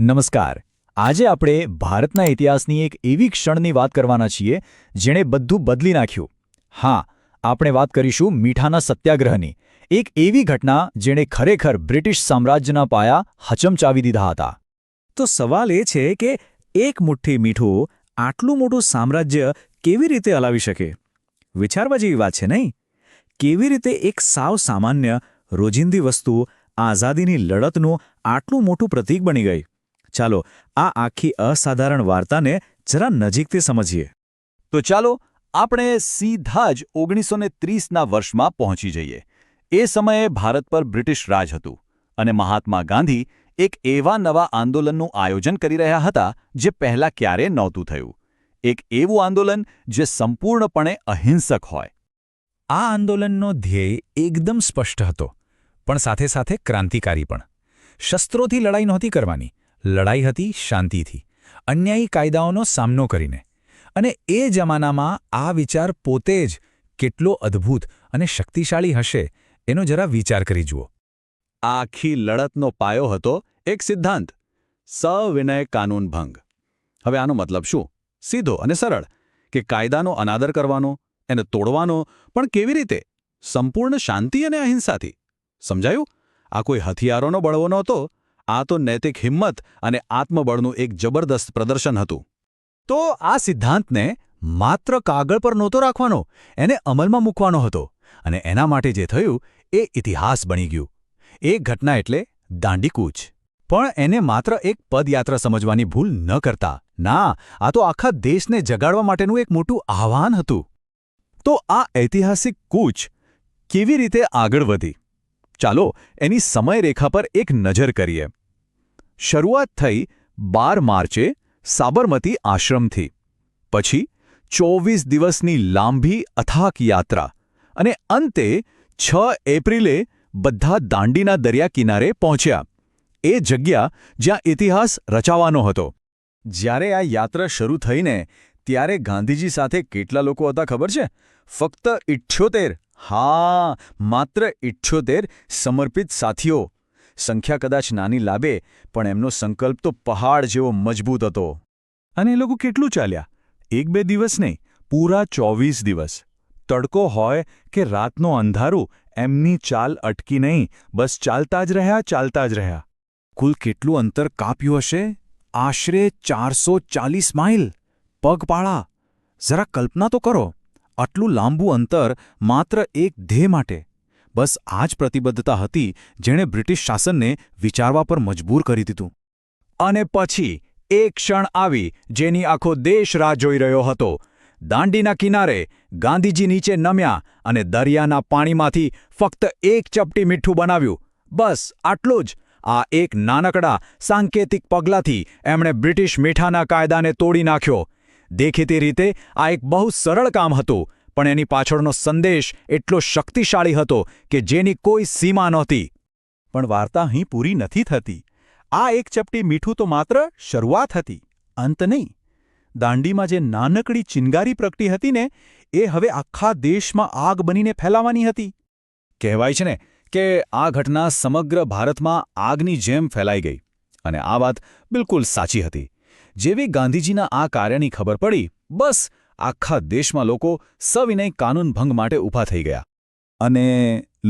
નમસ્કાર. આજે આપણે ભારતના ઇતિહાસની એક એવી ક્ષણની વાત કરવાના છીએ જેણે બધું બદલી નાખ્યું. હા, આપણે વાત કરીશું મીઠાના સત્યાગ્રહની, એક એવી ઘટના જેણે ખરેખર બ્રિટિશ સામ્રાજ્યના પાયા હચમચાવી દીધા હતા. તો સવાલ એ છે કે એક મુઠ્ઠી મીઠું આટલું મોટું સામ્રાજ્ય કેવી રીતે હલાવી શકે? વિચારવા જેવી વાત છે નહીં? કેવી રીતે એક સાવ સામાન્ય રોજિંદી વસ્તુ આઝાદીની લડતનું આટલું મોટું પ્રતીક બની ગઈ? ચાલો આ આખી અસાધારણ વાર્તાને જરા નજીકથી સમજીએ. તો ચાલો આપણે સીધા જ 1930ના વર્ષમાં પહોંચી જઈએ. એ સમયે ભારત પર બ્રિટિશ રાજ હતું અને મહાત્મા ગાંધી એક એવા નવા આંદોલનનું આયોજન કરી રહ્યા હતા જે પહેલાં ક્યારેય નહોતું થયું. એક એવું આંદોલન જે સંપૂર્ણપણે અહિંસક હોય. આ આંદોલનનો ધ્યેય એકદમ સ્પષ્ટ હતો, પણ સાથે સાથે ક્રાંતિકારી પણ. શસ્ત્રોથી લડાઈ નહોતી કરવાની, લડાઈ હતી શાંતિથી, અન્યાયી કાયદાઓનો સામનો કરીને. અને એ જમાનામાં આ વિચાર પોતે જ કેટલો અદ્ભુત અને શક્તિશાળી હશે એનો જરા વિચાર કરી જુઓ. આખી લડતનો પાયો હતો એક સિદ્ધાંત: સવિનય કાનૂન ભંગ. હવે આનો મતલબ શું? સીધો અને સરળ, કે કાયદાનો અનાદર કરવાનો, એને તોડવાનો, પણ કેવી રીતે? સંપૂર્ણ શાંતિ અને અહિંસાથી. સમજાયું? આ કોઈ હથિયારોનો બળવો નહોતો, આ તો નૈતિક હિંમત અને આત્મબળનું એક જબરદસ્ત પ્રદર્શન હતું. તો આ સિદ્ધાંતને માત્ર કાગળ પર નહોતો રાખવાનો, એને અમલમાં મૂકવાનો હતો. અને એના માટે જે થયું એ ઇતિહાસ બની ગયું. એક ઘટના એટલે દાંડીકૂચ. પણ એને માત્ર એક પદયાત્રા સમજવાની ભૂલ ન કરતા. ના, આ તો આખા દેશને જગાડવા માટેનું એક મોટું આહ્વાન હતું. તો આ ઐતિહાસિક કૂચ કેવી રીતે આગળ વધી? ચાલો એની સમયરેખા પર એક નજર કરીએ. શરૂઆત થઈ 12 માર્ચે સાબરમતી આશ્રમથી. પછી 24 દિવસની લાંબી અથાક યાત્રા. અને અંતે 6 એપ્રિલે બધા દાંડીના દરિયા કિનારે પહોંચ્યા. એ જગ્યા જ્યાં ઇતિહાસ રચાવાનો હતો. જ્યારે આ યાત્રા શરૂ થઈને ત્યારે ગાંધીજી સાથે કેટલા લોકો હતા ખબર છે? ફક્ત 78. હા, માત્ર 78 સમર્પિત સાથીઓ. સંખ્યા કદાચ નાની લાગે, પણ એમનો સંકલ્પ તો પહાડ જેવો મજબૂત હતો. અને એ લોકો કેટલું ચાલ્યા? 1-2 દિવસ નહીં, પૂરા 24 દિવસ. તડકો હોય કે રાતનો અંધારું, એમની ચાલ અટકી નહીં, બસ ચાલતા જ રહ્યા. કુલ કેટલું અંતર કાપ્યું હશે? આશરે 440 માઇલ. પગપાળા. જરા કલ્પના તો કરો, આટલું લાંબુ અંતર માત્ર એક ધ્યેય માટે. બસ આ જ પ્રતિબદ્ધતા હતી જેણે બ્રિટિશ શાસનને વિચારવા પર મજબૂર કરી દીધું. અને પછી એક ક્ષણ આવી જેની આખો દેશ રાહ જોઈ રહ્યો હતો. દાંડીના કિનારે ગાંધીજી નીચે નમ્યા અને દરિયાના પાણીમાંથી ફક્ત એક ચપટી મીઠું બનાવ્યું. બસ આટલું જ. આ એક નાનકડા સાંકેતિક પગલાંથી એમણે બ્રિટિશ મીઠાના કાયદાને તોડી નાખ્યો. દેખીતી રીતે આ એક બહુ સરળ કામ હતું, પણ એની પાછળનો સંદેશ એટલો શક્તિશાળી હતો કે જેની કોઈ સીમા નહોતી. પણ વાર્તા અહીં પૂરી નથી થતી. આ એક ચપટી મીઠું તો માત્ર શરૂઆત હતી, અંત નહીં. દાંડીમાં જે નાનકડી ચિનગારી પ્રગટી હતી ને, એ હવે આખા દેશમાં આગ બનીને ફેલાવાની હતી. કહેવાય છે ને કે આ ઘટના સમગ્ર ભારતમાં આગની જેમ ફેલાઈ ગઈ. અને આ વાત બિલકુલ સાચી હતી. જેવી ગાંધીજીના આ કાર્યની ખબર પડી, બસ આખા દેશમાં લોકો સવિનય કાનૂન ભંગ માટે ઊભા થઈ ગયા. અને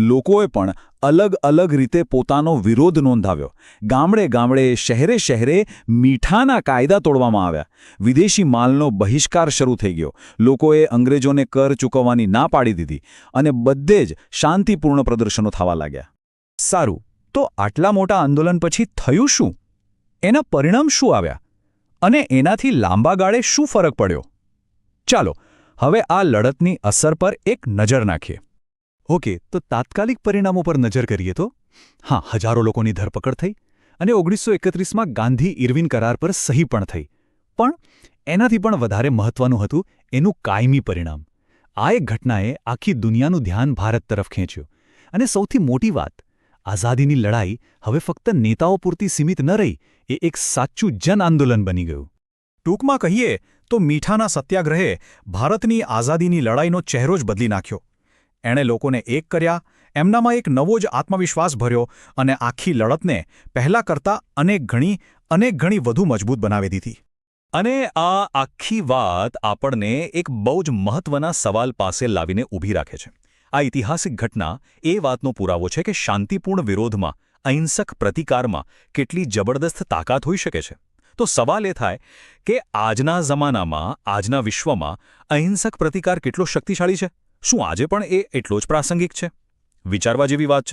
લોકોએ પણ અલગ અલગ રીતે પોતાનો વિરોધ નોંધાવ્યો. ગામડે શહેરે મીઠાના કાયદા તોડવામાં આવ્યા. વિદેશી માલનો બહિષ્કાર શરૂ થઈ ગયો. લોકોએ અંગ્રેજોને કર ચૂકવવાની ના પાડી દીધી. અને બધે જ શાંતિપૂર્ણ પ્રદર્શનો થવા લાગ્યા. સારું, તો આટલા મોટા આંદોલન પછી થયું શું? એના પરિણામ શું આવ્યા? અને એનાથી લાંબા ગાળે શું ફરક પડ્યો? ચાલો હવે આ લડતની અસર પર એક નજર નાખીએ. ઓકે, તો તાત્કાલિક પરિણામો પર નજર કરીએ તો હા, હજારો લોકોની ધરપકડ થઈ અને 1931માં ગાંધી-ઇરવિન કરાર પર સહી પણ થઈ. પણ એનાથી પણ વધારે મહત્વનું હતું એનું કાયમી પરિણામ. આ એક ઘટનાએ આખી દુનિયાનું ધ્યાન ભારત તરફ ખેંચ્યું. અને સૌથી મોટી વાત, આઝાદીની લડાઈ હવે ફક્ત નેતાઓ પૂરતી સીમિત ન રહી, એ એક સાચું જન આંદોલન બની ગયું. ટૂંકમાં કહીએ તો મીઠાના સત્યાગ્રહે ભારતની આઝાદીની લડાઈનો ચહેરો જ બદલી નાખ્યો. એણે લોકોને એક કર્યા, એમનામાં એક નવો જ આત્મવિશ્વાસ ભર્યો અને આખી લડતને પહેલાં કરતાં અનેક ગણી વધુ મજબૂત બનાવી દીધી. અને આ આખી વાત આપણને એક બહુ જ મહત્વના સવાલ પાસે લાવીને ઊભી રાખે છે. આ ઐતિહાસિક ઘટના એ વાતનો પુરાવો છે કે શાંતિપૂર્ણ વિરોધમાં, અહિંસક પ્રતિકારમાં કેટલી જબરદસ્ત તાકાત હોઈ શકે છે. તો સવાલ એ થાય કે આજના જમાનામાં, આજના વિશ્વમાં અહિંસક પ્રતિકાર કેટલો શક્તિશાળી છે? શું આજે પણ એ એટલો જ પ્રાસંગિક છે? વિચારવા જેવી વાત છે.